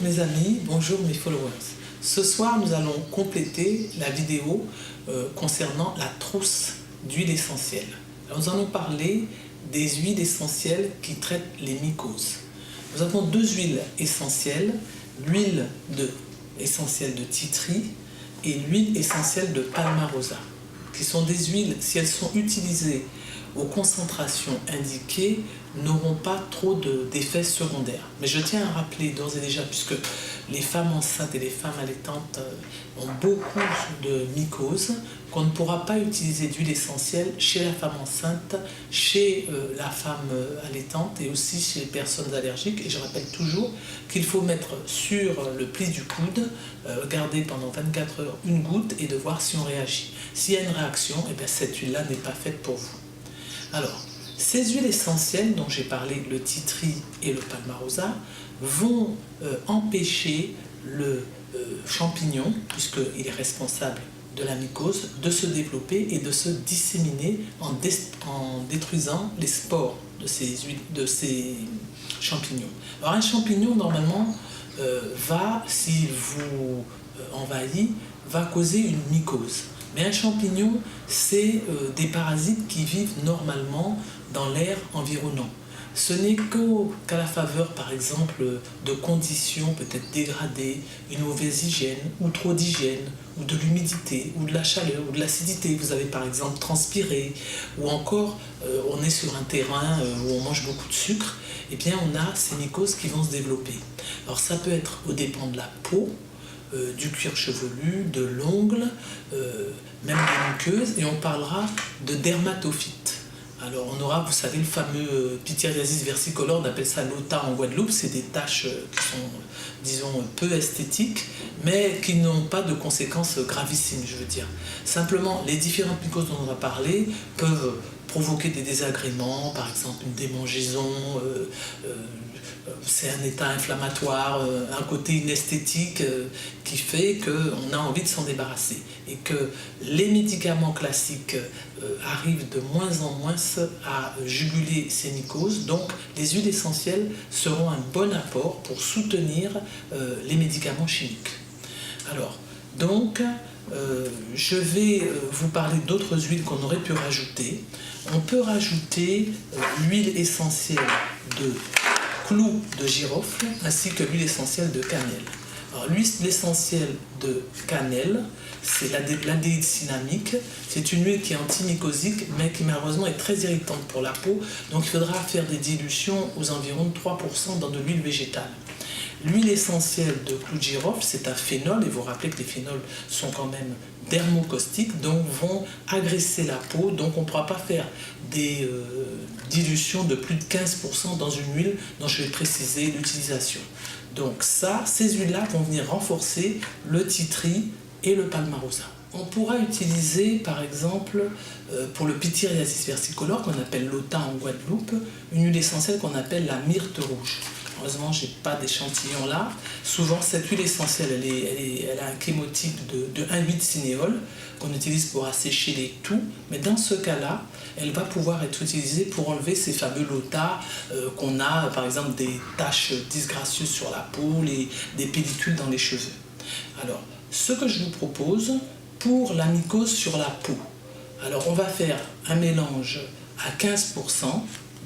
mes amis, bonjour mes followers. Ce soir, nous allons compléter la vidéo concernant la trousse d'huile essentielle. Alors, nous allons parler des huiles essentielles qui traitent les mycoses. Nous avons deux huiles essentielles, l'huile essentielle de titri et l'huile essentielle de palmarosa, qui sont des huiles, si elles sont utilisées aux concentrations indiquées, n'auront pas trop d'effets secondaires. Mais je tiens à rappeler d'ores et déjà, puisque les femmes enceintes et les femmes allaitantes ont beaucoup de mycoses, qu'on ne pourra pas utiliser d'huile essentielle chez la femme enceinte, chez la femme allaitante et aussi chez les personnes allergiques. Et je rappelle toujours qu'il faut mettre sur le pli du coude, garder pendant 24 heures une goutte et de voir si on réagit. S'il y a une réaction, eh bien, cette huile-là n'est pas faite pour vous. Alors, ces huiles essentielles dont j'ai parlé, le titri et le palmarosa, vont empêcher le champignon, puisqu'il est responsable de la mycose, de se développer et de se disséminer en détruisant les spores de ces champignons. Alors un champignon, normalement, s'il vous envahit, va causer une mycose. Mais un champignon, c'est des parasites qui vivent normalement dans l'air environnant. Ce n'est qu'à la faveur, par exemple, de conditions peut-être dégradées, une mauvaise hygiène, ou trop d'hygiène, ou de l'humidité, ou de la chaleur, ou de l'acidité. Vous avez par exemple transpiré, ou encore on est sur un terrain où on mange beaucoup de sucre, et bien on a ces mycoses qui vont se développer. Alors ça peut être aux dépens de la peau, du cuir chevelu, de l'ongle, même des muqueuses, et on parlera de dermatophytes. Alors on aura, vous savez, le fameux pityriasis versicolore, on appelle ça l'ota en Guadeloupe, c'est des taches qui sont, disons, peu esthétiques, mais qui n'ont pas de conséquences gravissimes, je veux dire. Simplement, les différentes mycoses dont on va parler peuvent provoquer des désagréments, par exemple une démangeaison, c'est un état inflammatoire, un côté inesthétique qui fait qu'on a envie de s'en débarrasser et que les médicaments classiques arrivent de moins en moins à juguler ces mycoses. Donc les huiles essentielles seront un bon apport pour soutenir les médicaments chimiques. Alors, donc, je vais vous parler d'autres huiles qu'on aurait pu rajouter. On peut rajouter l'huile essentielle de clou de girofle ainsi que l'huile essentielle de cannelle. Alors l'huile essentielle de cannelle, c'est l'aldéhyde cinnamique. C'est une huile qui est antimycosique mais qui malheureusement est très irritante pour la peau. Donc il faudra faire des dilutions aux environs de 3% dans de l'huile végétale. L'huile essentielle de clou de girofle, c'est un phénol, et vous rappelez que les phénols sont quand même dermocaustiques, donc vont agresser la peau, donc on ne pourra pas faire des dilutions de plus de 15% dans une huile dont je vais préciser l'utilisation. Donc ces huiles-là vont venir renforcer le titri et le palmarosa. On pourra utiliser par exemple pour le pityriasis versicolore qu'on appelle l'ota en Guadeloupe, une huile essentielle qu'on appelle la myrte rouge. Heureusement, je n'ai pas d'échantillon là. Souvent, cette huile essentielle, elle a un chémotype de 1,8-cinéole qu'on utilise pour assécher les toux. Mais dans ce cas-là, elle va pouvoir être utilisée pour enlever ces fameux lotas qu'on a, par exemple, des taches disgracieuses sur la peau, des pellicules dans les cheveux. Alors, ce que je vous propose pour la mycose sur la peau. Alors, on va faire un mélange à 15%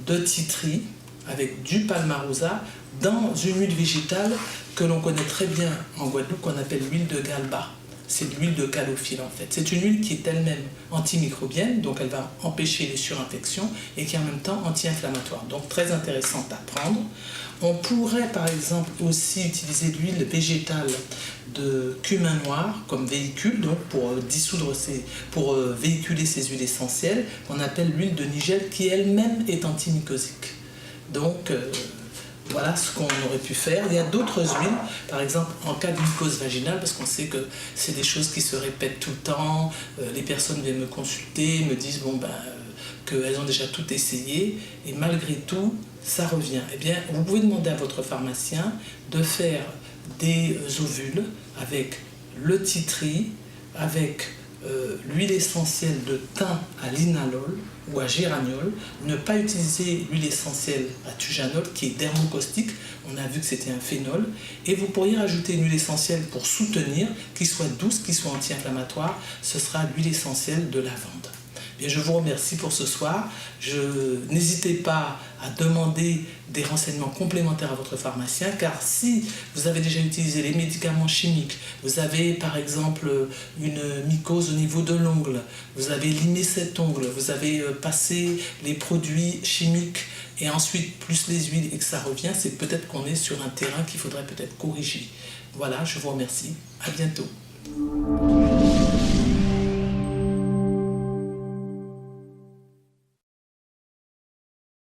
de titri avec du palmarosa dans une huile végétale que l'on connaît très bien en Guadeloupe, qu'on appelle l'huile de galba. C'est de l'huile de calophylle en fait. C'est une huile qui est elle-même antimicrobienne, donc elle va empêcher les surinfections et qui est en même temps anti-inflammatoire. Donc très intéressante à prendre. On pourrait par exemple aussi utiliser l'huile végétale de cumin noir comme véhicule, donc pour véhiculer ces huiles essentielles, qu'on appelle l'huile de nigel, qui elle-même est antimycosique. Donc, voilà ce qu'on aurait pu faire. Il y a d'autres huiles, par exemple en cas de mycose vaginale, parce qu'on sait que c'est des choses qui se répètent tout le temps. Les personnes viennent me consulter, me disent qu'elles ont déjà tout essayé, et malgré tout, ça revient. Eh bien, vous pouvez demander à votre pharmacien de faire des ovules avec le titri, avec l'huile essentielle de thym à linalol ou à géraniol, ne pas utiliser l'huile essentielle à tujanol qui est dermocaustique, on a vu que c'était un phénol, et vous pourriez rajouter une huile essentielle pour soutenir, qui soit douce, qui soit anti-inflammatoire, ce sera l'huile essentielle de lavande. Bien, je vous remercie pour ce soir. N'hésitez pas à demander des renseignements complémentaires à votre pharmacien, car si vous avez déjà utilisé les médicaments chimiques, vous avez par exemple une mycose au niveau de l'ongle, vous avez limé cet ongle, vous avez passé les produits chimiques et ensuite plus les huiles et que ça revient, c'est peut-être qu'on est sur un terrain qu'il faudrait peut-être corriger. Voilà, je vous remercie. À bientôt.